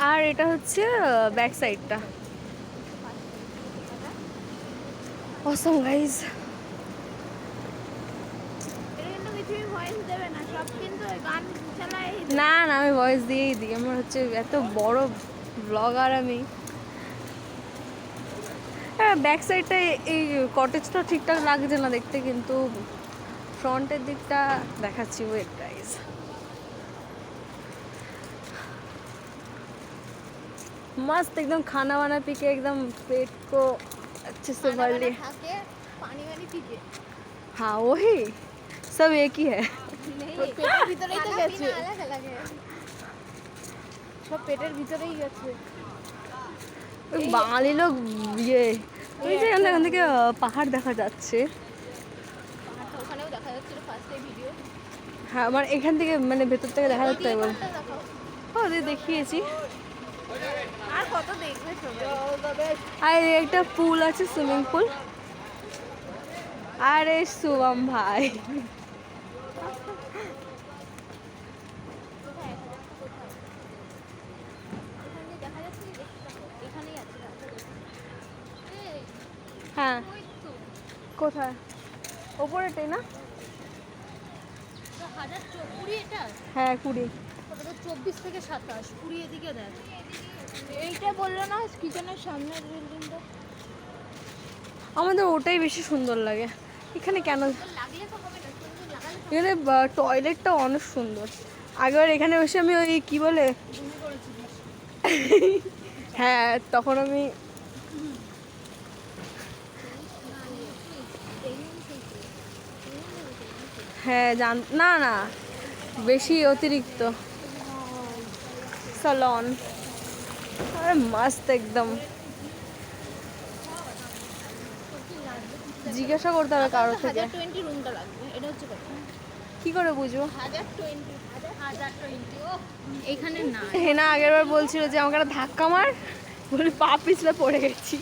আর এটা হচ্ছে ব্যাক সাইডটা। অসম গাইস। না না, আমি ভয়েস দিয়েই দিই। আমার হচ্ছে এত বড় ব্লগার আমি। হ্যাঁ, ব্যাক সাইডটা এই কটেজটা ঠিকঠাক লাগছে না দেখতে, কিন্তু फ्रंटेर दिकटा देखाচ্ছি। ওয়েট গাইস, मस्त एकदम खाना वाना पी के एकदम पेट को अच्छे से भर लिए। पानी वानी पी के, हाँ वही सब एक ही है। पेटेर ভিতরেই তো গেছে, अलग अलग है সব পেটের ভিতরেই গেছে। বাঙালি লোক ইয়ে, ওই যে এখান থেকে পাহাড় দেখা যাচ্ছে। ওখানেও দেখা যাচ্ছে ফার্স্টে ভিডিও। হ্যাঁ, আমার এখান থেকে মানে ভেতর থেকে দেখা যাচ্ছে। বল হ্যাঁ, ওদের দেখিয়েছি। আর কত দেখবে সবাই। আর একটা পুল আছে, সুইমিং পুল। আরে শুভম ভাই, হ্যাঁ কোথায়? ওপরেটাই না? হ্যাঁ 20। ওটা তো 24 থেকে 27, 20 এদিকে দেখ। এইটা বললো না কিচেনের সামনের বিল্ডিংটা, আমাদের ওটাই বেশি সুন্দর লাগে। এখানে কেন লাগলে তো হবে না, এখানে টয়লেটটা অনেক সুন্দর। আগের এখানে বসে আমি ওই কি বলে, হ্যাঁ তখন আমি হ্যাঁ না না, বেশি অতিরিক্ত সালন। আরে মস্ত একদম। জিজ্ঞাসা করতে হবে কারোর থেকে। 1020 রুমটা লাগবে, এটা হচ্ছে কথা। কি করে বুঝবো? 1020 ও এখানে না। হেনা আগেরবার বলছিল যে আমাকে একটা ধাক্কা মার, বলে পা পিছলে পড়ে গেছি।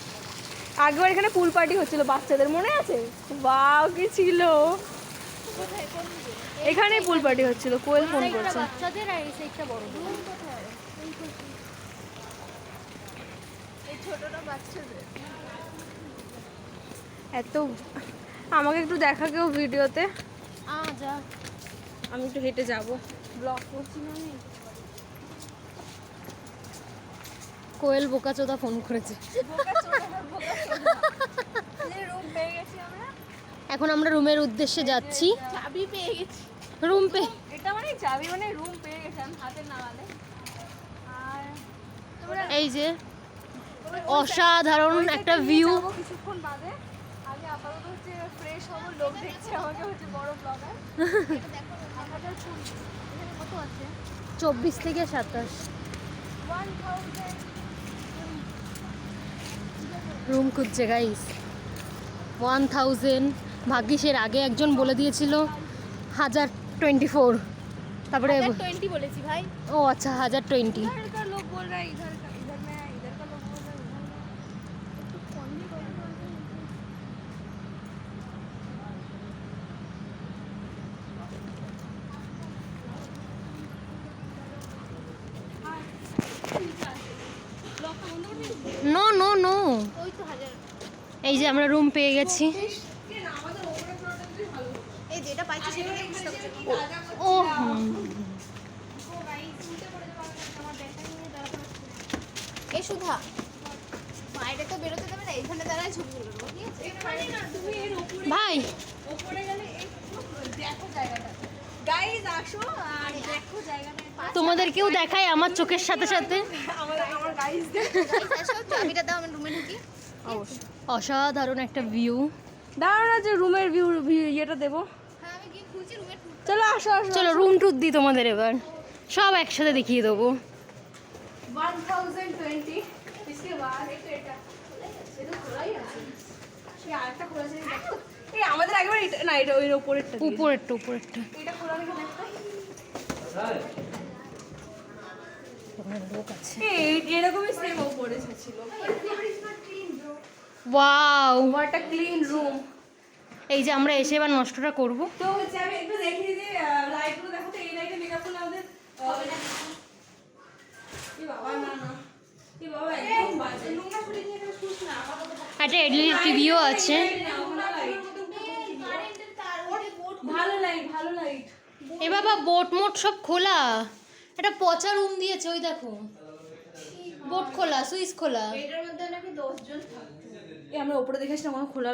আগেবার এখানে পুল পার্টি হচ্ছিল বাচ্চাদের, মনে আছে? বাও কি ছিল এখানে পুল পার্টি হচ্ছিল। কোয়েল ফোন করছে। বাচ্চাদের আর এই সাইডটা বড়। এই ছোটটা বাচ্চাদের। এত আমাকে একটু দেখা কেউ ভিডিওতে। যা, আমি একটু হেঁটে যাব, ব্লগ করছি না আমি। কোয়েল বোকাচোদা ফোন করেছে। এখন আমরা রুমের উদ্দেশ্যে যাচ্ছি। চাবি পেয়ে গেছি, রুম এটা মানে চাবি মানে রুম পেয়ে গেছি আমি হাতের নাগালে। আর এই যে অসাধারণ একটা ভিউ। কিছুক্ষণ বাদে, আগে আপাতত হচ্ছে ফ্রেশ হব। লোক দেখছে আমাকে, হচ্ছে বড় ব্লগার। এটা দেখো 1020 এখানে কত আছে? 24 থেকে 27। 1000 রুম খুঁজছে গাইস। 1000। ভাগ্যিসের আগে একজন বলে দিয়েছিল 1024, তারপরে 1020 বলেছি ভাই। ও আচ্ছা 1020। লোক বল রা ইধার ইধার মে ইধার কা লোক বল রা একটু কম হি করে। নো নো নো, ওই তো 1000। এই যে আমরা রুম পেয়ে গেছি। এই যেটা পাইছি সেটা ও এই সুধা বাইরে তো বেরোতে দেবে না, এখানে দাঁড়ায় ছবি তুলবো। ঠিক আছে এখানে না, তুমি এর উপরে ভাই উপরে গেলে দেখো জায়গাটা। গাইস আসো আর দেখো জায়গাটা। তোমাদেরকেও দেখাই আমার চোখের সাথে সাথে। আমার গাইস আসো, চাবিটা দাও, আমি রুমে ঢুকি। অবশ্যই। অসাধারণ একটা ভিউ। দাঁড়াও না, যে রুমের ভিউ ইয়েটা দেবো। হ্যাঁ আমি গিয়ে খুঁজছি রুমের। চলো আসো আসো, চলো রুম ট্যুর দিই তোমাদের এবার, সব একসাথে দেখিয়ে দেবো। 1020 इसके बाद एक এটা এটা খোলাই আছে, সে আরেকটা খোলা আছে দেখো। এই আমাদের একবার এটা না, এটা ওই উপরেরটা এটা খোলা রেখে দেখো। ওখানে লোক আছে। এই এরকমই সেম উপরে ছিল। Wow what a clean room. এই যে আমরা এসে এবার নষ্টটা করব। তো হচ্ছে আমি একটু দেখিয়ে যে লাইটগুলো দেখো তো। এই লাইটে মেকআপ করলে আমাদের হবে না। একটা এলইডি টিভিও আছে। এ বাবা বোট মোট সব খোলা, একটা পচা রুম দিয়েছে ওই দেখো, বোট খোলা, সুইচ খোলা। এটার মধ্যে নাকি 10 জন থাকতো। আমরা ওপরে দেখেছিলাম খোলা